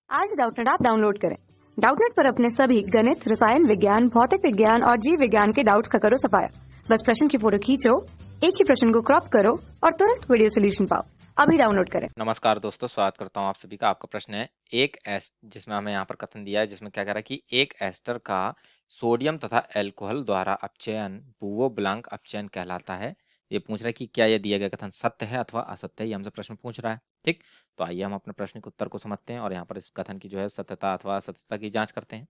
आज Doubtnut app download करें। Doubtnut पर अपने सभी गणित, रसायन विज्ञान, भौतिक विज्ञान और जीव विज्ञान के डाउट्स का करो सफाया। बस प्रश्न की फोटो खींचो, एक ही प्रश्न को क्रॉप करो और तुरंत वीडियो सोल्यूशन पाओ। अभी डाउनलोड करें। नमस्कार दोस्तों, स्वागत करता हूं आप सभी का। आपका प्रश्न है एक जिसमें हमें यहाँ पर कथन दिया है, जिसमें क्या कह रहा है कि एक एस्टर का सोडियम तथा अल्कोहल द्वारा अपचयन बुवो ब्लांक अपचयन कहलाता है। ये पूछ रहा है कि क्या यह दिया गया कथन सत्य है अथवा असत्य है, ये हमसे प्रश्न पूछ रहा है। ठीक, तो आइए हम अपने प्रश्न के उत्तर को समझते हैं और यहाँ पर इस कथन की जो है सत्यता अथवा असत्यता की जांच करते हैं।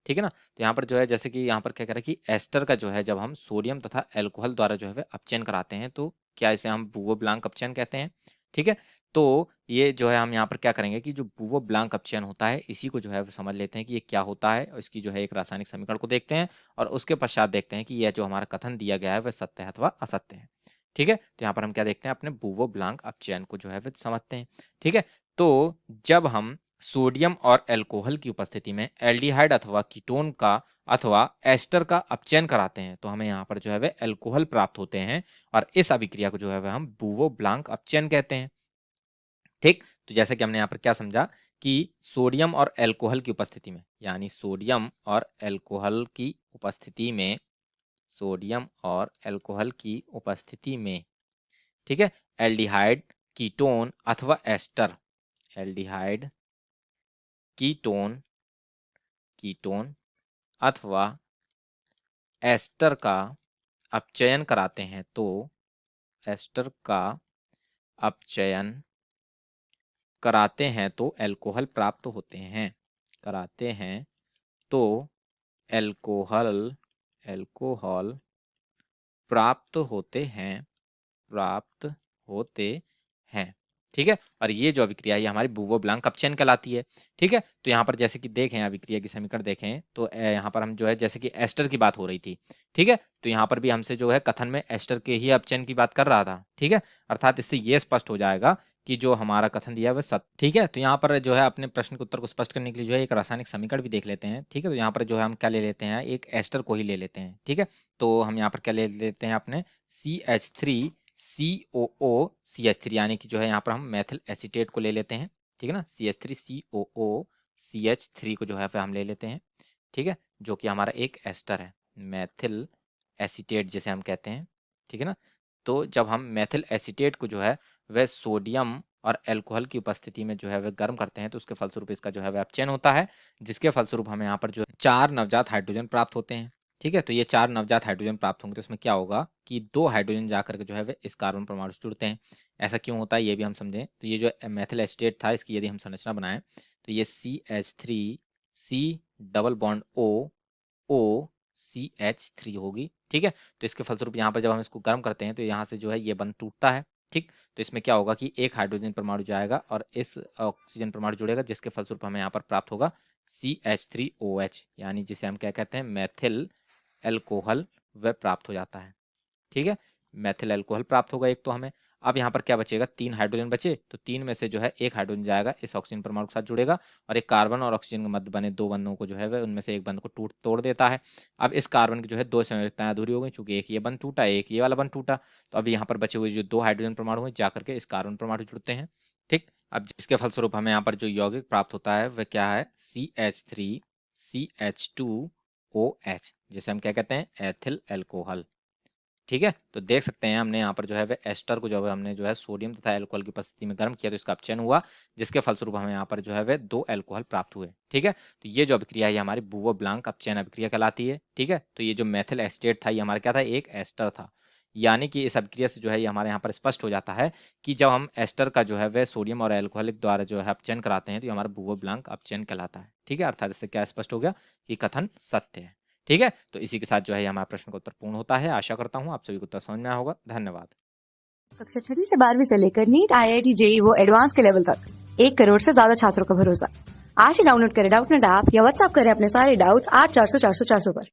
ठीक है ना। तो यहाँ पर जो है जैसे कि यहाँ पर क्या कह रहा है कि एस्टर का जो है जब हम सोडियम तथा अल्कोहल द्वारा जो है अपचयन कराते हैं तो क्या इसे हम बुवो ब्लांक अपचयन कहते हैं। ठीक है, तो ये जो है हम यहाँ पर क्या करेंगे कि जो बुवो ब्लांक अपचयन होता है इसी को जो है समझ लेते हैं कि ये क्या होता है और इसकी जो है एक रासायनिक समीकरण को देखते हैं और उसके पश्चात देखते हैं कि यह जो हमारा कथन दिया गया है वह सत्य है अथवा असत्य है। ठीक है, तो यहाँ पर हम क्या देखते हैं, अपने बुवो ब्लांक अपचयन को जो है वह समझते हैं। ठीक है, तो जब हम सोडियम और अल्कोहल की उपस्थिति में एल्डिहाइड अथवा कीटोन का अथवा एस्टर का अपचयन कराते हैं तो हमें यहाँ पर जो है वह अल्कोहल प्राप्त होते हैं और इस अभिक्रिया को जो है वह हम बुवो ब्लांक अपचयन कहते हैं। ठीक, तो जैसे कि हमने यहाँ पर क्या समझा कि सोडियम और अल्कोहल की उपस्थिति में, यानी सोडियम और अल्कोहल की उपस्थिति में, सोडियम और अल्कोहल की उपस्थिति में, ठीक है, एल्डिहाइड, कीटोन अथवा एस्टर, एल्डिहाइड, कीटोन, कीटोन अथवा एस्टर का अपचयन कराते हैं तो एस्टर का अपचयन कराते हैं तो अल्कोहल प्राप्त होते हैं, कराते हैं तो अल्कोहल, अल्कोहल प्राप्त होते हैं, प्राप्त होते हैं। ठीक है, और ये जो अभिक्रिया है ये हमारी बुवो ब्लांक अपचयन कहलाती है। ठीक है, तो यहाँ पर जैसे कि देखें अभिक्रिया की समीकरण देखें तो यहाँ पर हम जो है जैसे कि एस्टर की बात हो रही थी। ठीक है, तो यहाँ पर भी हमसे जो है कथन में एस्टर के ही अपचयन की बात कर रहा था। ठीक है, अर्थात इससे ये स्पष्ट हो जाएगा कि जो हमारा कथन दिया है वह सत्य। ठीक है, तो यहाँ पर जो है अपने प्रश्न के उत्तर को स्पष्ट करने के लिए जो है एक रासायनिक समीकरण भी देख लेते हैं। ठीक है, तो यहाँ पर जो है हम क्या ले लेते हैं, एक एस्टर को ही ले लेते हैं। ठीक है, तो हम यहाँ पर क्या ले लेते हैं, अपने CH3 COO CH3, यानी कि जो है यहाँ पर हम मेथिल एसीटेट को ले लेते हैं। ठीक है ना, CH3 COO CH3 को जो है हम ले लेते हैं। ठीक है, जो कि हमारा एक एस्टर है, मेथिल एसीटेट जिसे हम कहते हैं। ठीक है ना, तो जब हम मेथिल एसीटेट को जो है वह सोडियम और अल्कोहल की उपस्थिति में जो है वह गर्म करते हैं तो उसके फलस्वरूप इसका जो है वह अपचयन होता है, जिसके फलस्वरूप हमें यहाँ पर जो 4 नवजात हाइड्रोजन प्राप्त होते हैं। ठीक है, तो ये 4 नवजात हाइड्रोजन प्राप्त होंगे तो इसमें क्या होगा कि 2 हाइड्रोजन जाकर के जो है वे इस कार्बन परमाणु से जुड़ते हैं। ऐसा क्यों होता है ये भी हम समझें। तो ये जो मेथिल एसीटेट था इसकी यदि हम संरचना बनाएं तो ये CH3 C double bond O CH3 होगी। ठीक है, तो इसके फलस्वरूप यहाँ पर जब हम इसको गर्म करते हैं तो यहाँ से जो है ये बंध टूटता है। ठीक, तो इसमें क्या होगा कि एक हाइड्रोजन परमाणु जाएगा और इस ऑक्सीजन परमाणु जुड़ेगा, जिसके फलस्वरूप हमें यहाँ पर प्राप्त होगा CH3OH, यानी जिसे हम क्या कहते हैं, मेथिल अल्कोहल, वह प्राप्त हो जाता है। ठीक है, मेथिल अल्कोहल प्राप्त होगा एक तो हमें। अब यहाँ पर क्या बचेगा, 3 हाइड्रोजन बचे, तो 3 में से जो है एक हाइड्रोजन जाएगा इस ऑक्सीजन परमाणु के साथ जुड़ेगा और एक कार्बन और ऑक्सीजन के मध्य बने 2 बंधों को जो है वह उनमें से एक बंध को तोड़ देता है। अब इस कार्बन की जो है 2 संयोजकताएं अधूरी हो गई, चूंकि एक ये बंध टूटा, एक ये वाला बंध टूटा, तो अब यहाँ पर बचे हुए जो 2 हाइड्रोजन परमाणु हैं जाकर के इस कार्बन परमाणु जुड़ते हैं। ठीक, अब जिसके फलस्वरूप हमें यहाँ पर जो यौगिक प्राप्त होता है वह क्या है, CH3 CH2OH, जिसे हम क्या कहते हैं, एथिल अल्कोहल। ठीक है, तो देख सकते हैं हमने यहाँ पर जो है वह एस्टर को जो है हमने जो है सोडियम तथा अल्कोहल की उपस्थिति में गर्म किया तो इसका अपचयन हुआ, जिसके फलस्वरूप हमें यहाँ पर जो है वह 2 अल्कोहल प्राप्त हुए। ठीक है, तो ये जो अभिक्रिया है हमारी बुवो ब्लांक अपचयन अभिक्रिया कहलाती है। ठीक है, तो ये जो मेथिल एस्टेट था ये हमारा क्या था, एक एस्टर था। यानी कि इस अभिक्रिया से जो है ये हमारे यहाँ पर स्पष्ट हो जाता है कि जब हम एस्टर का जो है वह सोडियम और अल्कोहलिक द्वारा जो है अपचयन कराते हैं तो ये हमारा बुवो ब्लांक अपचयन कहलाता है। ठीक है, अर्थात इससे क्या स्पष्ट हो गया कि कथन सत्य है। ठीक है, तो इसी के साथ जो है हमारा प्रश्न का उत्तर पूर्ण होता है। आशा करता हूँ आप सभी को उत्तर समझ में आया होगा। धन्यवाद। कक्षा 6 से 12वीं से लेकर नीट, IIT, JEE वो एडवांस के लेवल तक 1 करोड़ से ज्यादा छात्रों का भरोसा। आज ही डाउनलोड करें डाउटनेट ऐप या व्हाट्सएप करें अपने सारे डाउट्स 8400 400 400 पर।